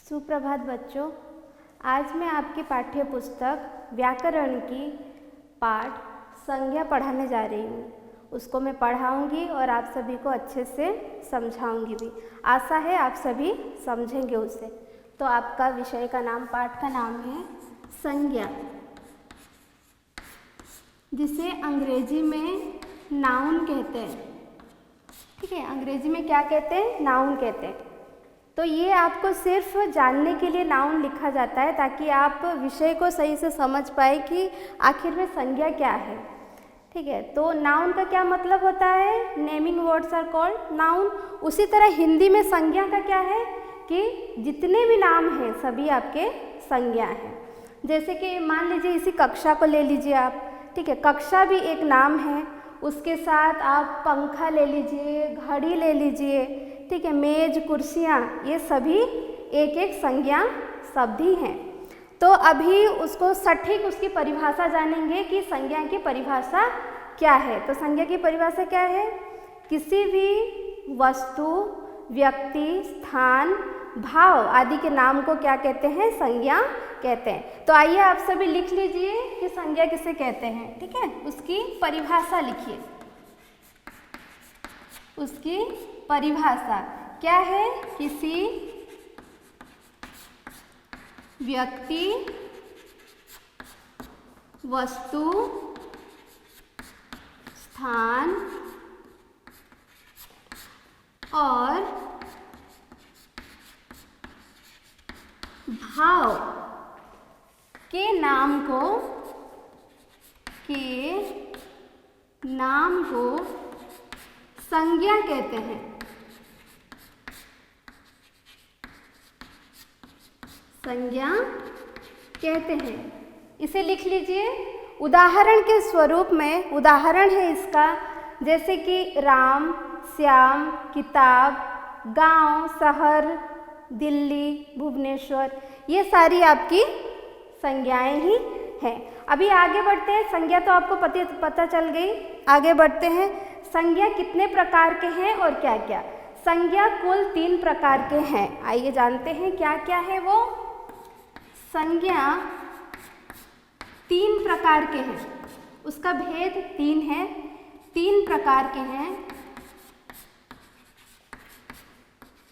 सुप्रभात बच्चों, आज मैं आपकी पाठ्य पुस्तक व्याकरण की पाठ संज्ञा पढ़ाने जा रही हूँ। उसको मैं पढ़ाऊँगी और आप सभी को अच्छे से समझाऊँगी भी। आशा है आप सभी समझेंगे उसे। तो आपका विषय का नाम, पाठ का नाम है संज्ञा, जिसे अंग्रेजी में नाउन कहते हैं। ठीक है, अंग्रेजी में क्या कहते हैं? नाउन कहते हैं। तो ये आपको सिर्फ जानने के लिए नाउन लिखा जाता है, ताकि आप विषय को सही से समझ पाए कि आखिर में संज्ञा क्या है। ठीक है, तो नाउन का क्या मतलब होता है? Naming words are called noun. उसी तरह हिंदी में संज्ञा का क्या है कि जितने भी नाम हैं सभी आपके संज्ञा हैं। जैसे कि मान लीजिए इसी कक्षा को ले लीजिए आप। ठीक है, कक्षा भी एक नाम है। उसके साथ आप पंखा ले लीजिए, घड़ी ले लीजिए, ठीक है, मेज, कुर्सियाँ, ये सभी एक एक संज्ञा शब्द ही हैं। तो अभी उसको सटीक उसकी परिभाषा जानेंगे कि संज्ञा की परिभाषा क्या है। तो संज्ञा की परिभाषा क्या है? किसी भी वस्तु, व्यक्ति, स्थान, भाव आदि के नाम को क्या कहते हैं? संज्ञा कहते हैं। तो आइए आप सभी लिख लीजिए कि संज्ञा किसे कहते हैं। ठीक है, उसकी परिभाषा लिखिए। उसकी परिभाषा क्या है? किसी व्यक्ति, वस्तु, स्थान और भाव के नाम को संज्ञा कहते हैं। संज्ञा कहते हैं। इसे लिख लीजिए। उदाहरण के स्वरूप में, उदाहरण है इसका, जैसे कि राम, श्याम, किताब, गांव, शहर, दिल्ली, भुवनेश्वर, ये सारी आपकी संज्ञाएं ही हैं। अभी आगे बढ़ते हैं। संज्ञा तो आपको पता चल गई। आगे बढ़ते हैं। संज्ञा कितने प्रकार के हैं और क्या क्या? संज्ञा कुल 3 प्रकार के हैं। आइए जानते हैं क्या क्या है वो। संज्ञा 3 प्रकार के हैं। उसका भेद 3 है। 3 प्रकार के हैं।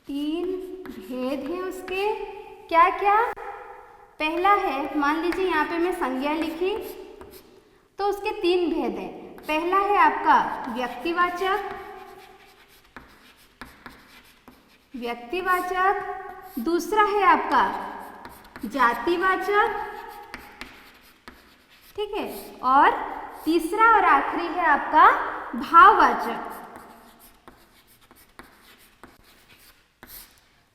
3 भेद हैं उसके। क्या क्या? पहला है, मान लीजिए यहाँ पे मैं संज्ञा लिखी तो उसके 3 भेद हैं। पहला है आपका व्यक्तिवाचक, दूसरा है आपका जातिवाचक, ठीक है, और तीसरा और आखिरी है आपका भाववाचक।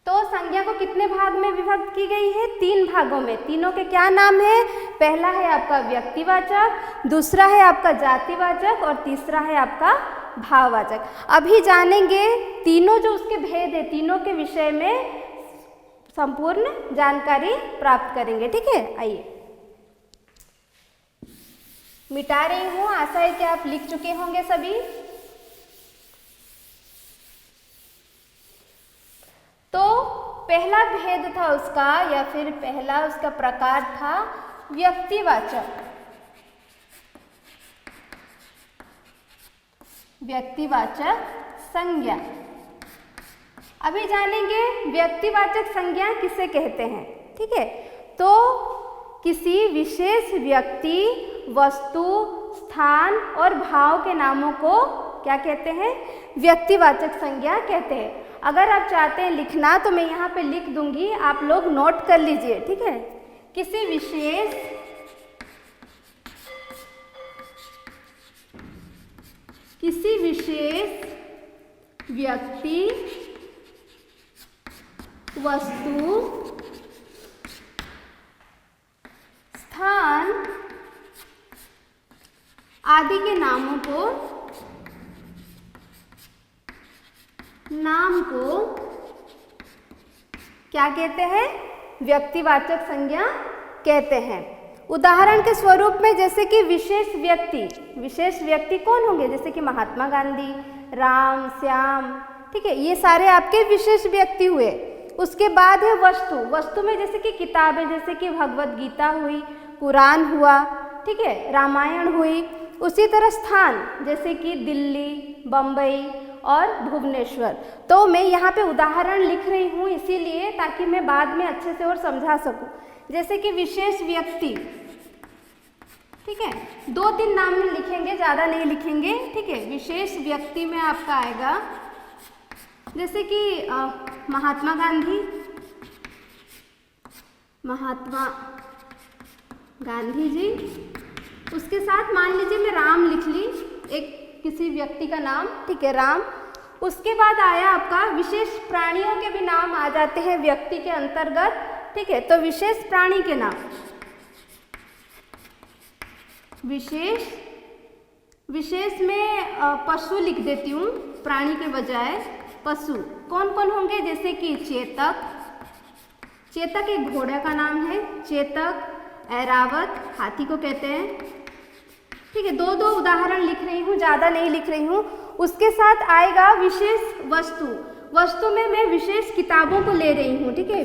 तो संज्ञा को कितने भाग में विभक्त की गई है? 3 भागों में। तीनों के क्या नाम है? पहला है आपका व्यक्तिवाचक, दूसरा है आपका जातिवाचक और तीसरा है आपका भाववाचक। अभी जानेंगे तीनों जो उसके भेद है, तीनों के विषय में संपूर्ण जानकारी प्राप्त करेंगे। ठीक है, आइए मिटा रही हूँ। आशा है कि आप लिख चुके होंगे सभी। तो पहला भेद था उसका, या फिर पहला उसका प्रकार था व्यक्तिवाचक संज्ञा। अभी जानेंगे व्यक्तिवाचक संज्ञा किसे कहते हैं। ठीक है, तो किसी विशेष व्यक्ति, वस्तु, स्थान और भाव के नामों को क्या कहते हैं? व्यक्तिवाचक संज्ञा कहते हैं। अगर आप चाहते हैं लिखना तो मैं यहाँ पे लिख दूंगी, आप लोग नोट कर लीजिए। ठीक है, किसी विशेष व्यक्ति, वस्तु, स्थान आदि के नाम को क्या कहते हैं? व्यक्तिवाचक संज्ञा कहते हैं। उदाहरण के स्वरूप में, जैसे कि विशेष व्यक्ति कौन होंगे? जैसे कि महात्मा गांधी, राम, श्याम, ठीक है, ये सारे आपके विशेष व्यक्ति हुए। उसके बाद है वस्तु। वस्तु में जैसे कि किताबें, जैसे कि भगवत गीता हुई, कुरान हुआ, ठीक है, रामायण हुई। उसी तरह स्थान, जैसे कि दिल्ली, बम्बई और भुवनेश्वर। तो मैं यहाँ पे उदाहरण लिख रही हूँ इसीलिए ताकि मैं बाद में अच्छे से और समझा सकूँ। जैसे कि विशेष व्यक्ति, ठीक है, 2-3 नाम में लिखेंगे, ज़्यादा नहीं लिखेंगे, ठीक है। विशेष व्यक्ति में आपका आएगा जैसे कि महात्मा गांधी, महात्मा गांधी जी। उसके साथ मान लीजिए मैं राम लिख ली, एक किसी व्यक्ति का नाम, ठीक है, राम। उसके बाद आया आपका विशेष प्राणियों के भी नाम आ जाते हैं व्यक्ति के अंतर्गत, ठीक है। तो विशेष प्राणी के नाम, विशेष में पशु लिख देती हूँ प्राणी के बजाय। पशु कौन कौन होंगे, जैसे कि चेतक, चेतक एक घोड़े का नाम है, चेतक, ऐरावत हाथी को कहते हैं, ठीक है। 2-2 उदाहरण लिख रही हूँ, ज़्यादा नहीं लिख रही हूँ। उसके साथ आएगा विशेष वस्तु। वस्तु में मैं विशेष किताबों को ले रही हूँ, ठीक है,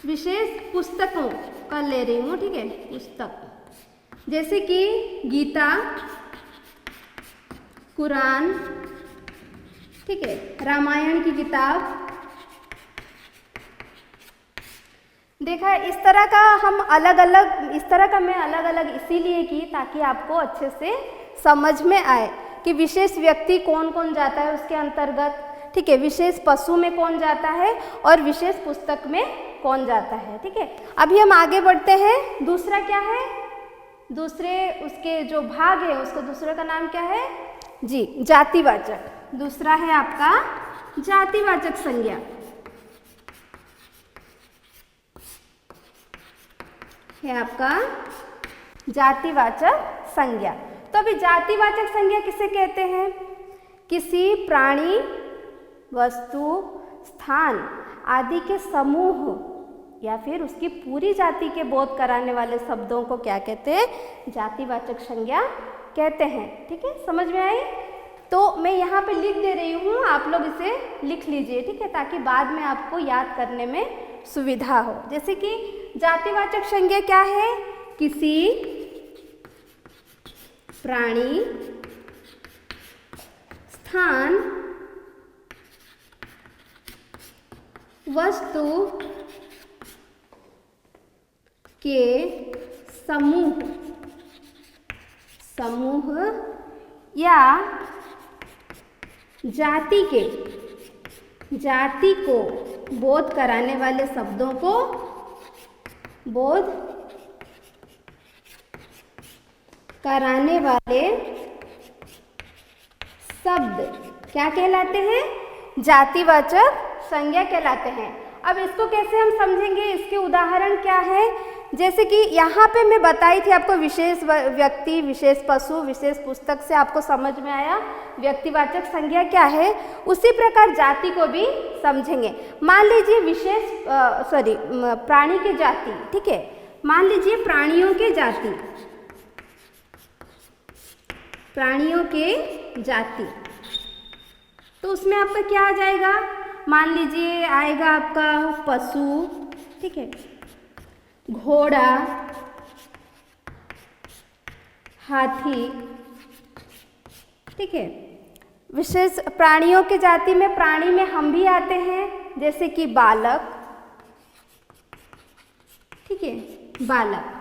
विशेष पुस्तकों का ले रही हूँ, ठीक है, पुस्तक, जैसे कि गीता, कुरान, ठीक है, रामायण की किताब। देखा, इस तरह का हम अलग अलग, इस तरह का मैं अलग अलग इसीलिए की ताकि आपको अच्छे से समझ में आए कि विशेष व्यक्ति कौन कौन जाता है उसके अंतर्गत, ठीक है, विशेष पशु में कौन जाता है और विशेष पुस्तक में कौन जाता है, ठीक है। अभी हम आगे बढ़ते हैं। दूसरा क्या है, दूसरे उसके जो भाग है उसको दूसरे का नाम क्या है जी, जातिवाचक। दूसरा है आपका जातिवाचक संज्ञा। है आपका जातिवाचक संज्ञा। तो अभी जातिवाचक संज्ञा किसे कहते हैं, किसी प्राणी, वस्तु, स्थान आदि के समूह या फिर उसकी पूरी जाति के बोध कराने वाले शब्दों को क्या कहते हैं, जातिवाचक संज्ञा कहते हैं, ठीक है। समझ में आई? तो मैं यहाँ पे लिख दे रही हूँ, आप लोग इसे लिख लीजिए, ठीक है, ताकि बाद में आपको याद करने में सुविधा हो। जैसे कि जातिवाचक संज्ञा क्या है, किसी प्राणी, स्थान, वस्तु के समूह या जाति को बोध कराने वाले शब्दों को बोध कराने वाले शब्द क्या कहलाते हैं, जातिवाचक संज्ञा कहलाते हैं। अब इसको कैसे हम समझेंगे, इसके उदाहरण क्या है, जैसे कि यहाँ पे मैं बताई थी आपको विशेष व्यक्ति, विशेष पशु, विशेष पुस्तक से आपको समझ में आया व्यक्तिवाचक संज्ञा क्या है। उसी प्रकार जाति को भी समझेंगे। मान लीजिए प्राणी की जाति, ठीक है, मान लीजिए प्राणियों के जाति, प्राणियों के जाति, तो उसमें आपका क्या आ जाएगा, मान लीजिए आएगा आपका पशु, ठीक है, घोड़ा, हाथी, ठीक है। विशेष प्राणियों के जाति में प्राणी में हम भी आते हैं, जैसे कि बालक, ठीक है, बालक।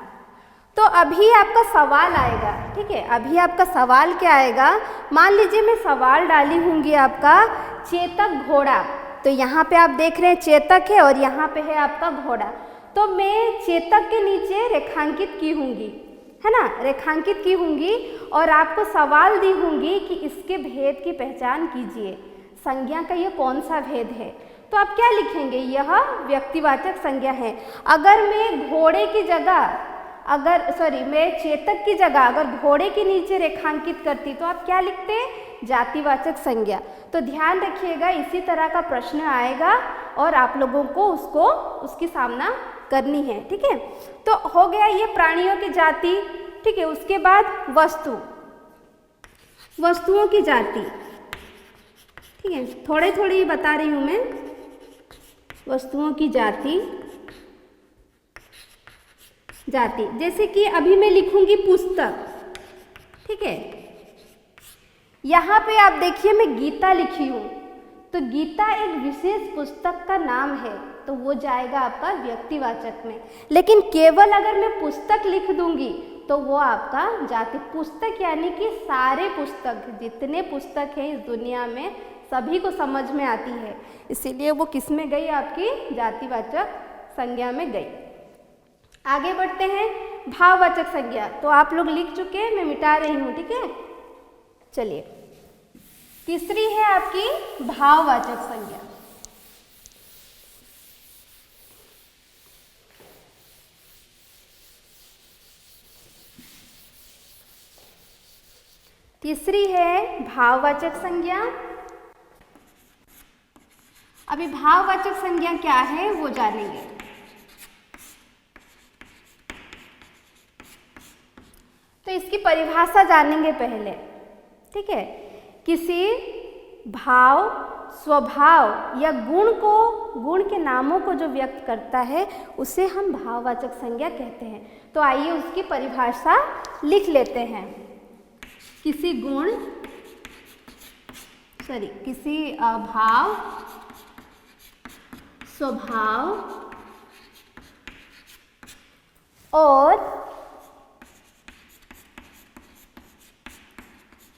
तो अभी आपका सवाल आएगा, ठीक है, अभी आपका सवाल क्या आएगा, मान लीजिए मैं सवाल डाली होंगी आपका चेतक घोड़ा, तो यहाँ पे आप देख रहे हैं चेतक है और यहाँ पे है आपका घोड़ा, तो मैं चेतक के नीचे रेखांकित की होंगी, है ना, रेखांकित की होंगी और आपको सवाल दी होंगी कि इसके भेद की पहचान कीजिए, संज्ञा का ये कौन सा भेद है। तो आप क्या लिखेंगे, यह व्यक्तिवाचक संज्ञा है। अगर मैं घोड़े की जगह मैं चेतक की जगह अगर घोड़े के नीचे रेखांकित करती तो आप क्या लिखते, जातिवाचक संज्ञा। तो ध्यान रखिएगा, इसी तरह का प्रश्न आएगा और आप लोगों को उसकी सामना करनी है, ठीक है। तो हो गया ये प्राणियों की जाति, ठीक है। उसके बाद वस्तुओं की जाति, ठीक है, थोड़े थोड़े ही बता रही हूँ मैं। वस्तुओं की जाति, जाति जैसे कि अभी मैं लिखूंगी पुस्तक, ठीक है। यहाँ पे आप देखिए मैं गीता लिखी हूँ, तो गीता एक विशेष पुस्तक का नाम है, तो वो जाएगा आपका व्यक्तिवाचक में। लेकिन केवल अगर मैं पुस्तक लिख दूंगी तो वो आपका जाति। पुस्तक यानी कि सारे पुस्तक, जितने पुस्तक हैं इस दुनिया में सभी को समझ में आती है, इसीलिए वो किस में गई, आपकी जातिवाचक संज्ञा में गई। आगे बढ़ते हैं, भाववाचक संज्ञा तो आप लोग लिख चुके हैं, मैं मिटा रही हूँ, ठीक है। चलिए, तीसरी है आपकी भाववाचक संज्ञा। तीसरी है भाववाचक संज्ञा। अभी भाववाचक संज्ञा क्या है वो जानेंगे। तो इसकी परिभाषा जानेंगे पहले, ठीक है। किसी भाव, स्वभाव या गुण के नामों को जो व्यक्त करता है उसे हम भाववाचक संज्ञा कहते हैं। तो आइए उसकी परिभाषा लिख लेते हैं। किसी भाव, स्वभाव और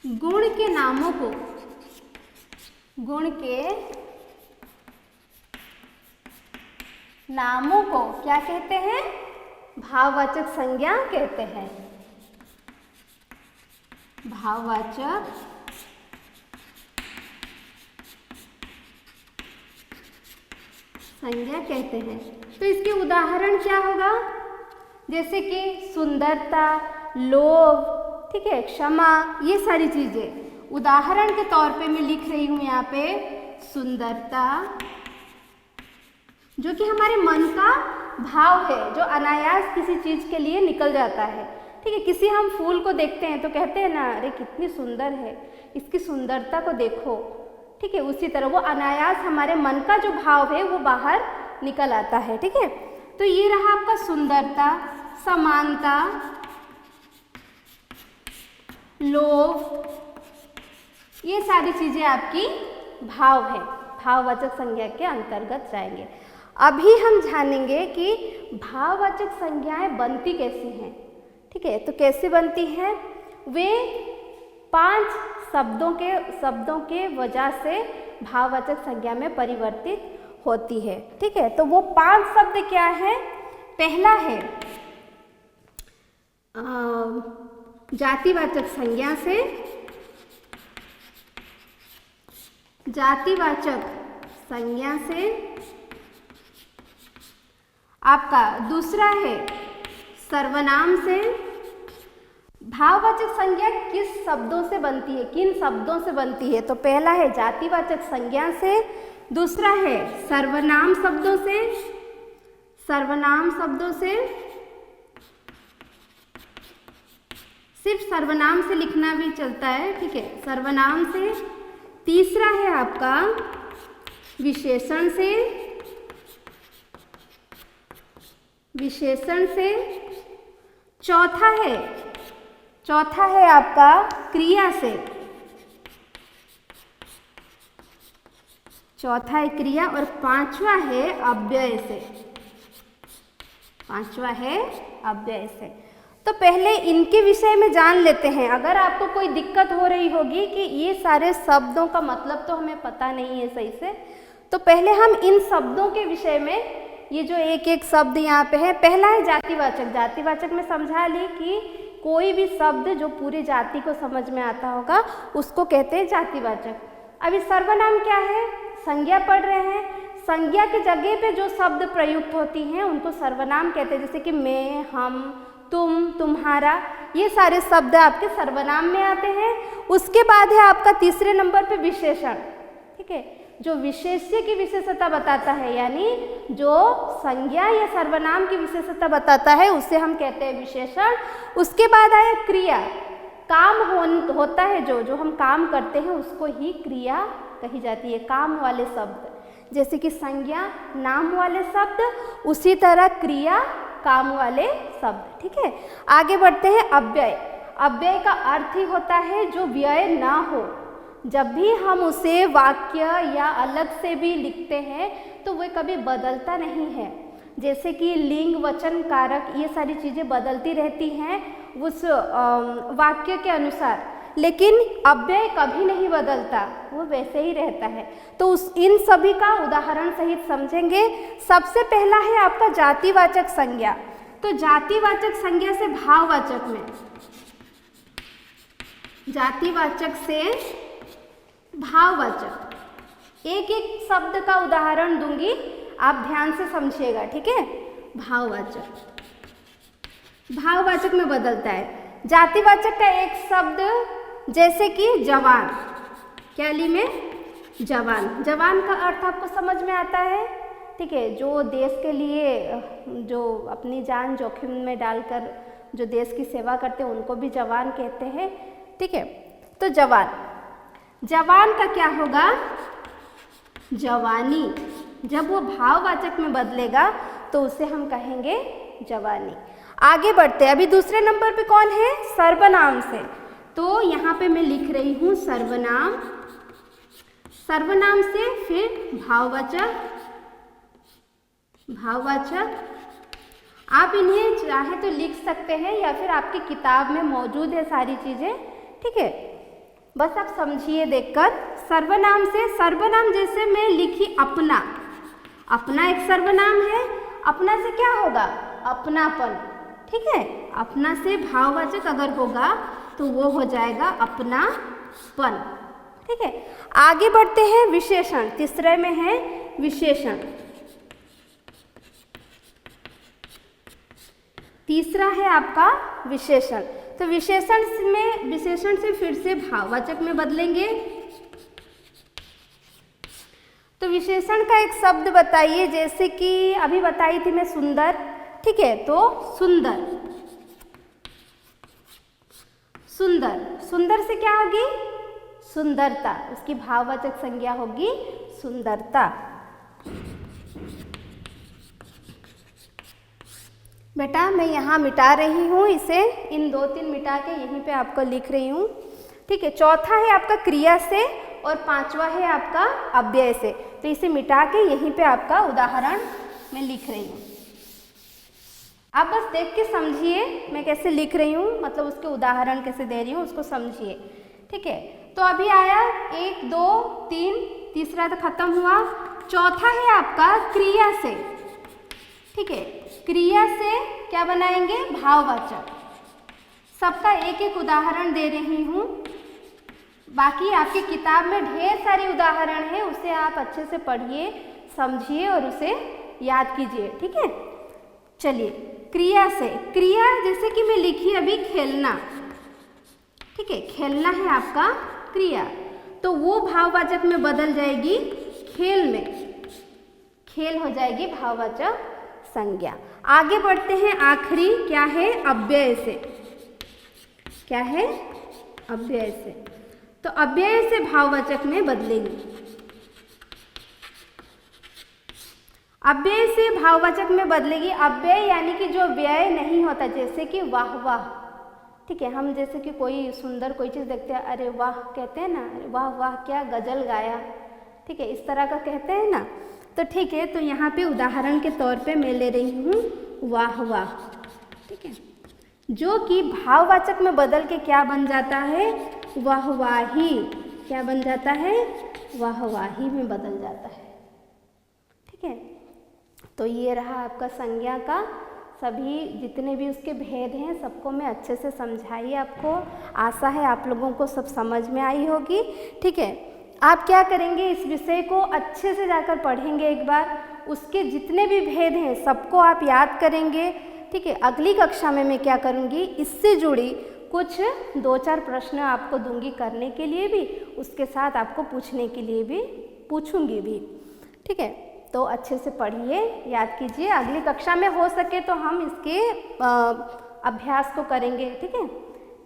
गुण के नामों को, क्या कहते हैं, भाववाचक संज्ञा कहते हैं। भाववाचक संज्ञा कहते हैं। तो इसके उदाहरण क्या होगा, जैसे कि सुंदरता, लोभ, ठीक है, क्षमा, ये सारी चीजें उदाहरण के तौर पे मैं लिख रही हूँ यहाँ पे। सुंदरता जो कि हमारे मन का भाव है, जो अनायास किसी चीज के लिए निकल जाता है, ठीक है। किसी हम फूल को देखते हैं तो कहते हैं ना, अरे कितनी सुंदर है, इसकी सुंदरता को देखो, ठीक है। उसी तरह वो अनायास हमारे मन का जो भाव है वो बाहर निकल आता है, ठीक है। तो ये रहा आपका सुंदरता, समानता, लोभ, ये सारी चीजें आपकी भाव है, भाववाचक संज्ञा के अंतर्गत जाएंगे। अभी हम जानेंगे कि भाववाचक संज्ञाएं बनती कैसी हैं, ठीक है। तो कैसे बनती हैं, वे 5 शब्दों के वजह से भाववाचक संज्ञा में परिवर्तित होती है, ठीक है। तो वो 5 शब्द क्या है, पहला है जातिवाचक संज्ञा से, आपका दूसरा है सर्वनाम से। भाववाचक संज्ञा किस शब्दों से बनती है, किन शब्दों से बनती है, तो पहला है जातिवाचक संज्ञा से, दूसरा है सर्वनाम शब्दों से, सिर्फ सर्वनाम से लिखना भी चलता है, ठीक है, सर्वनाम से। तीसरा है आपका विशेषण से, चौथा है आपका क्रिया से, चौथा है क्रिया, और पांचवा है अव्यय से। तो पहले इनके विषय में जान लेते हैं। अगर आपको कोई दिक्कत हो रही होगी कि ये सारे शब्दों का मतलब तो हमें पता नहीं है सही से, तो पहले हम इन शब्दों के विषय में, ये जो एक एक शब्द यहाँ पे है, पहला है जातिवाचक में समझा ली कि कोई भी शब्द जो पूरी जाति को समझ में आता होगा उसको कहते हैं जातिवाचक। अभी सर्वनाम क्या है, संज्ञा पढ़ रहे हैं, संज्ञा की जगह पे जो शब्द प्रयुक्त होती हैं उनको सर्वनाम कहते हैं। जैसे कि मैं, हम, तुम, तुम्हारा, ये सारे शब्द आपके सर्वनाम में आते हैं। उसके बाद है आपका तीसरे नंबर पे विशेषण, ठीक है, जो विशेष्य की विशेषता बताता है, यानी जो संज्ञा या सर्वनाम की विशेषता बताता है उसे हम कहते हैं विशेषण। उसके बाद आया क्रिया, काम होता है, जो हम काम करते हैं उसको ही क्रिया कही जाती है, काम वाले शब्द। जैसे कि संज्ञा नाम वाले शब्द, उसी तरह क्रिया काम वाले शब्द। ठीक है, आगे बढ़ते हैं। अव्यय। अव्यय का अर्थ ही होता है जो व्यय ना हो। जब भी हम उसे वाक्य या अलग से भी लिखते हैं तो वह कभी बदलता नहीं है। जैसे कि लिंग, वचन, कारक, ये सारी चीज़ें बदलती रहती हैं उस वाक्य के अनुसार, लेकिन अव्यय कभी नहीं बदलता, वो वैसे ही रहता है। तो इन सभी का उदाहरण सहित समझेंगे। सबसे पहला है आपका जातिवाचक संज्ञा। तो जातिवाचक संज्ञा से भाववाचक में, जातिवाचक से भाववाचक, एक एक शब्द का उदाहरण दूंगी, आप ध्यान से समझिएगा। ठीक है, भाववाचक, भाववाचक में बदलता है। जातिवाचक का एक शब्द जैसे कि जवान, क्या ली में जवान। जवान का अर्थ आपको समझ में आता है। ठीक है, जो देश के लिए जो अपनी जान जोखिम में डालकर जो देश की सेवा करते हैं उनको भी जवान कहते हैं। ठीक है, तो जवान, जवान का क्या होगा, जवानी। जब वो भाववाचक में बदलेगा तो उसे हम कहेंगे जवानी। आगे बढ़ते हैं। अभी दूसरे नंबर पे कौन है, सर्वनाम से। तो यहाँ पे मैं लिख रही हूँ सर्वनाम, सर्वनाम से फिर भाववाचक, भाववाचक। आप इन्हें चाहे तो लिख सकते हैं या फिर आपकी किताब में मौजूद है सारी चीज़ें। ठीक है, बस आप समझिए देखकर। सर्वनाम से, सर्वनाम जैसे मैं लिखी अपना, अपना एक सर्वनाम है। अपना से क्या होगा, अपनापन। ठीक है, अपना से भाववाचक अगर होगा तो वो हो जाएगा अपनापन। ठीक है, आगे बढ़ते हैं। विशेषण, तीसरे में है विशेषण। तीसरा है आपका विशेषण। तो विशेषण में, विशेषण से फिर से भाववाचक में बदलेंगे। तो विशेषण का एक शब्द बताइए, जैसे कि अभी बताई थी मैं सुंदर। ठीक है, तो सुंदर, सुंदर, सुंदर से क्या होगी, सुंदरता। उसकी भाववाचक संज्ञा होगी सुंदरता। बेटा मैं यहाँ मिटा रही हूँ इसे, इन 2-3 मिटा के यहीं पे आपको लिख रही हूँ। ठीक है, चौथा है आपका क्रिया से और पांचवा है आपका अव्यय से। तो इसे मिटा के यहीं पे आपका उदाहरण मैं लिख रही हूँ। आप बस देख के समझिए मैं कैसे लिख रही हूँ, मतलब उसके उदाहरण कैसे दे रही हूँ उसको समझिए। ठीक है, तो अभी आया 1, 2, 3, तीसरा तो खत्म हुआ। चौथा है आपका क्रिया से। ठीक है, क्रिया से क्या बनाएंगे, भाववाचक। सबका एक एक उदाहरण दे रही हूँ, बाकी आपकी किताब में ढेर सारे उदाहरण हैं, उसे आप अच्छे से पढ़िए, समझिए और उसे याद कीजिए। ठीक है, चलिए क्रिया से। क्रिया जैसे कि मैं लिखी अभी खेलना। ठीक है, खेलना है आपका क्रिया, तो वो भाववाचक में बदल जाएगी खेल में, खेल हो जाएगी भाववाचक संज्ञा। आगे बढ़ते हैं, आखिरी क्या है, अव्यय से। क्या है, अव्यय से। तो अव्यय से भाववाचक में बदलेगी। अव्यय से भाववाचक में बदलेगी। अव्यय यानी कि जो व्यय नहीं होता, जैसे कि वाह वाह। ठीक है, हम जैसे कि कोई सुंदर कोई चीज़ देखते हैं, अरे वाह कहते हैं ना, अरे वाह वाह क्या गजल गाया। ठीक है, इस तरह का कहते हैं ना। तो ठीक है, तो यहाँ पे उदाहरण के तौर पे मैं ले रही हूँ वाह वाह। ठीक है, जो कि भाववाचक में बदल के क्या बन जाता है, वाहवाही। क्या बन जाता है, वाहवाही में बदल जाता है। ठीक है, तो ये रहा आपका संज्ञा का सभी जितने भी उसके भेद हैं सबको मैं अच्छे से समझाई आपको। आशा है आप लोगों को सब समझ में आई होगी। ठीक है, आप क्या करेंगे, इस विषय को अच्छे से जाकर पढ़ेंगे एक बार, उसके जितने भी भेद हैं सबको आप याद करेंगे। ठीक है, अगली कक्षा में मैं क्या करूँगी, इससे जुड़ी कुछ 2-4 प्रश्न आपको दूंगी करने के लिए भी, उसके साथ आपको पूछने के लिए भी पूछूंगी भी। ठीक है, तो अच्छे से पढ़िए, याद कीजिए। अगली कक्षा में हो सके तो हम इसके अभ्यास को करेंगे। ठीक है,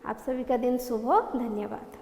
आप सभी का दिन शुभ हो। धन्यवाद।